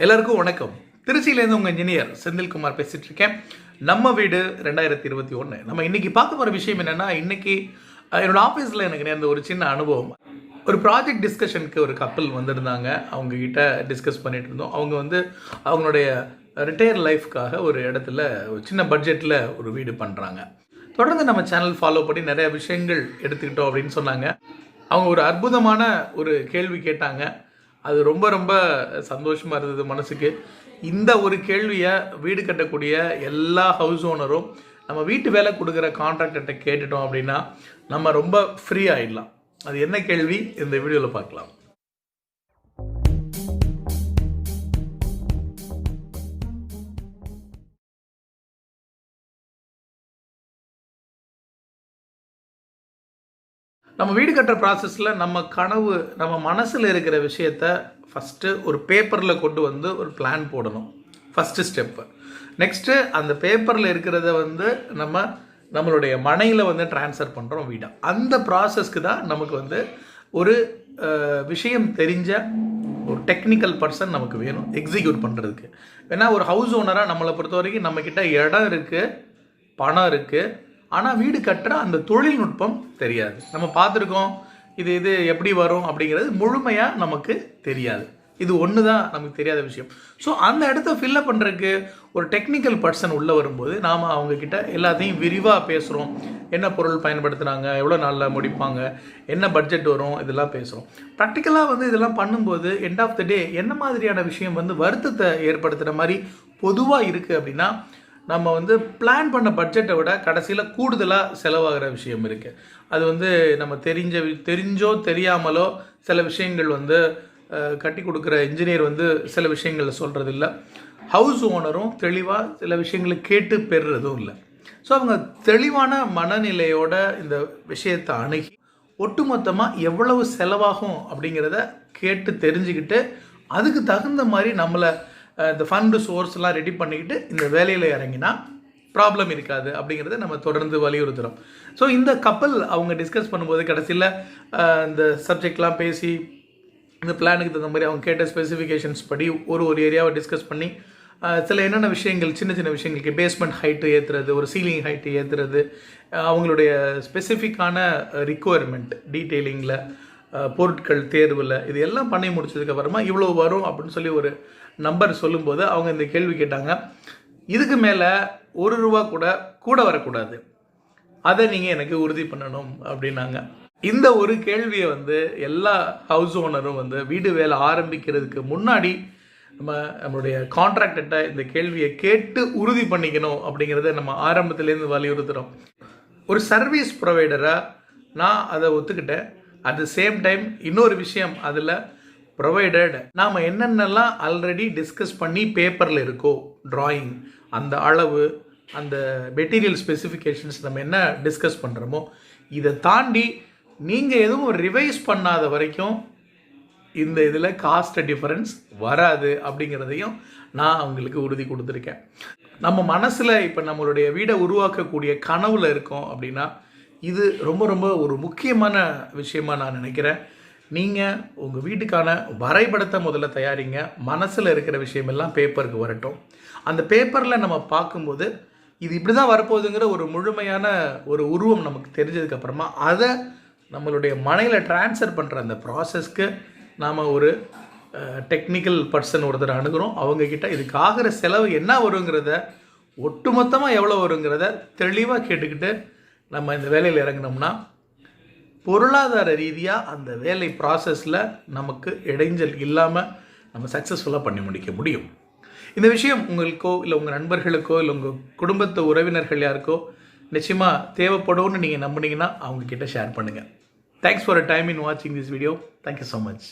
எல்லாருக்கும் வணக்கம். திருச்சியிலேருந்து உங்கள் இன்ஜினியர் செந்தில்குமார் பேசிகிட்டு இருக்கேன். நம்ம வீடு 2021. நம்ம இன்றைக்கி பார்க்க போகிற விஷயம் என்னென்னா, இன்றைக்கி என்னோடய ஆஃபீஸில் எனக்கு நேர்ந்த ஒரு சின்ன அனுபவம். ஒரு ப்ராஜெக்ட் டிஸ்கஷனுக்கு ஒரு கப்பல் வந்திருந்தாங்க. அவங்கக்கிட்ட டிஸ்கஸ் பண்ணிகிட்டு இருந்தோம். அவங்க அவங்களுடைய ரிட்டையர் லைஃப்காக ஒரு இடத்துல ஒரு சின்ன பட்ஜெட்டில் ஒரு வீடு பண்ணுறாங்க. தொடர்ந்து நம்ம சேனல் ஃபாலோ பண்ணி நிறைய விஷயங்கள் எடுத்துக்கிட்டோம் அப்படின்னு சொன்னாங்க. அவங்க ஒரு அற்புதமான ஒரு கேள்வி கேட்டாங்க. அது ரொம்ப ரொம்ப சந்தோஷமாக இருந்தது மனசுக்கு. இந்த ஒரு கேள்வியை வீடு கட்டக்கூடிய எல்லா ஹவுஸ் ஓனரும் நம்ம வீட்டு வேலை கொடுக்குற கான்ட்ராக்டர்கிட்ட கேட்டுட்டோம் அப்படின்னா நம்ம ரொம்ப ஃப்ரீ ஆகிடலாம். அது என்ன கேள்வி இந்த வீடியோவில் பார்க்கலாம். நம்ம வீடு கட்டுற ப்ராசஸில் நம்ம கனவு, நம்ம மனசில் இருக்கிற விஷயத்த ஃபஸ்ட்டு ஒரு பேப்பரில் கொண்டு வந்து ஒரு பிளான் போடணும். First step. நெக்ஸ்ட்டு அந்த பேப்பரில் இருக்கிறத நம்மளுடைய மனையில் ட்ரான்ஸ்ஃபர் பண்ணுறோம் வீடாக. அந்த ப்ராசஸ்க்கு தான் நமக்கு ஒரு விஷயம் தெரிஞ்ச ஒரு டெக்னிக்கல் பர்சன் நமக்கு வேணும் எக்ஸிக்யூட் பண்ணுறதுக்கு. ஏன்னா ஒரு ஹவுஸ் ஓனராக நம்மளை பொறுத்த வரைக்கும் நம்மக்கிட்ட இடம் இருக்குது, பணம் இருக்குது, ஆனால் வீடு கட்டுற அந்த தொழில்நுட்பம் தெரியாது. நம்ம பார்த்துருக்கோம், இது எப்படி வரும் அப்படிங்கிறது முழுமையாக நமக்கு தெரியாது. இது ஒன்று தான் நமக்கு தெரியாத விஷயம். ஸோ அந்த இடத்த ஃபில்லப் பண்ணுறதுக்கு ஒரு டெக்னிக்கல் பர்சன் உள்ளே வரும்போது நாம் அவங்கக்கிட்ட எல்லாத்தையும் விரிவாக பேசுகிறோம். என்ன பொருள் பயன்படுத்துகிறாங்க, எவ்வளோ நாளில் முடிப்பாங்க, என்ன பட்ஜெட் வரும், இதெல்லாம் பேசுகிறோம். ப்ராக்டிக்கலாக இதெல்லாம் பண்ணும்போது எண்ட் ஆஃப் த டே என்ன மாதிரியான விஷயம் வருத்தத்தை ஏற்படுத்துகிற மாதிரி பொதுவாக இருக்குது அப்படின்னா, நம்ம பிளான் பண்ண பட்ஜெட்டை விட கடைசியில் கூடுதலாக செலவாகிற விஷயம் இருக்குது. அது நம்ம தெரிஞ்சோ தெரியாமலோ சில விஷயங்கள் கட்டி கொடுக்குற இன்ஜினியர் சில விஷயங்களை சொல்கிறதில்ல. ஹவுஸ் ஓனரும் தெளிவாக சில விஷயங்களை கேட்டு பெறுறதும் இல்லை. ஸோ அவங்க தெளிவான மனநிலையோட இந்த விஷயத்தை அணுகி ஒட்டுமொத்தமாக எவ்வளவு செலவாகும் அப்படிங்கிறத கேட்டு தெரிஞ்சுக்கிட்டு அதுக்கு தகுந்த மாதிரி நம்மளை இந்த ஃபண்டு சோர்ஸ்லாம் ரெடி பண்ணிக்கிட்டு இந்த வேலையில் இறங்கினா ப்ராப்ளம் இருக்காது அப்படிங்கிறத நம்ம தொடர்ந்து வலியுறுத்துகிறோம். ஸோ இந்த கப்பல் அவங்க டிஸ்கஸ் பண்ணும்போது கடைசியில் இந்த சப்ஜெக்ட்லாம் பேசி இந்த பிளானுக்கு தகுந்த மாதிரி அவங்க கேட்ட ஸ்பெசிஃபிகேஷன்ஸ் படி ஒரு ஏரியாவை டிஸ்கஸ் பண்ணி சில என்னென்ன விஷயங்கள், சின்ன சின்ன விஷயங்களுக்கு பேஸ்மெண்ட் ஹைட்டு ஏற்றுறது, ஒரு சீலிங் ஹைட்டு ஏற்றுறது, அவங்களுடைய ஸ்பெசிஃபிக்கான ரிக்குவயர்மெண்ட் டீட்டெயிலிங்கில், பொருட்கள் தேர்வில், இது எல்லாம் பண்ணி முடிச்சதுக்கப்புறமா இவ்வளோ வரும் அப்படின்னு சொல்லி ஒரு நம்பர் சொல்லும்போது அவங்க இந்த கேள்வி கேட்டாங்க. இதுக்கு மேலே ₹1 கூட வரக்கூடாது, அதை நீங்கள் எனக்கு உறுதி பண்ணணும் அப்படின்னாங்க. இந்த ஒரு கேள்வியை எல்லா ஹவுஸ் ஓனரும் வீடு வேலை ஆரம்பிக்கிறதுக்கு முன்னாடி நம்மளுடைய கான்ட்ராக்டர்கிட்ட இந்த கேள்வியை கேட்டு உறுதி பண்ணிக்கணும் அப்படிங்கிறத நம்ம ஆரம்பத்துலேருந்து வலியுறுத்துகிறோம். ஒரு சர்வீஸ் ப்ரொவைடராக நான் அதை ஒத்துக்கிட்டேன். அட் த சேம் டைம் இன்னொரு விஷயம், அதில் ப்ரொவைடட் நாம் என்னென்னலாம் ஆல்ரெடி டிஸ்கஸ் பண்ணி பேப்பரில் இருக்கோ, ட்ராயிங், அந்த அளவு, அந்த மெட்டீரியல் ஸ்பெசிஃபிகேஷன்ஸ் நம்ம என்ன டிஸ்கஸ் பண்ணுறோமோ, இதை தாண்டி நீங்கள் எதுவும் ரிவைஸ் பண்ணாத வரைக்கும் இந்த இதில் காஸ்ட் டிஃபரன்ஸ் வராது அப்படிங்கிறதையும் நான் அவங்களுக்கு உறுதி கொடுத்துருக்கேன். நம்ம மனசில் இப்போ நம்மளுடைய வீடை உருவாக்கக்கூடிய கனவில் இருக்கோம் அப்படின்னா இது ரொம்ப ரொம்ப ஒரு முக்கியமான விஷயமாக நான் நினைக்கிறேன். நீங்கள் உங்கள் வீட்டுக்கான வரைபடத்தை முதல்ல தயாரிங்க. மனசில் இருக்கிற விஷயமெல்லாம் பேப்பருக்கு வரட்டும். அந்த பேப்பரில் நம்ம பார்க்கும்போது இது இப்படி தான் வரப்போகுதுங்கிற ஒரு முழுமையான ஒரு உருவம் நமக்கு தெரிஞ்சதுக்கப்புறமா அதை நம்மளுடைய மனையில் ட்ரான்ஸ்ஃபர் பண்ணுற அந்த ப்ராசஸ்க்கு நாம் ஒரு டெக்னிக்கல் பர்சன் ஒருத்தர் அணுகிறோம். அவங்கக்கிட்ட இதுக்கு ஆகிற செலவு என்ன வருங்கிறத, ஒட்டுமொத்தமாக எவ்வளோ வருங்கிறத தெளிவாக கேட்டுக்கிட்டு நம்ம இந்த வேலையில் இறங்கினோம்னா பொருளாதார ரீதியாக அந்த வேலை ப்ராசஸில் நமக்கு இடைஞ்சல் இல்லாமல் நம்ம சக்ஸஸ்ஃபுல்லாக பண்ணி முடிக்க முடியும். இந்த விஷயம் உங்களுக்கோ இல்லை உங்கள் நண்பர்களுக்கோ இல்லை உங்கள் குடும்பத்து உறவினர்கள் யாருக்கோ நிச்சயமாக தேவைப்படும்னு நீங்கள் நம்பினீங்கன்னா அவங்கக்கிட்ட ஷேர் பண்ணுங்கள். Thanks for a time in வாட்சிங் this video. Thank you so much.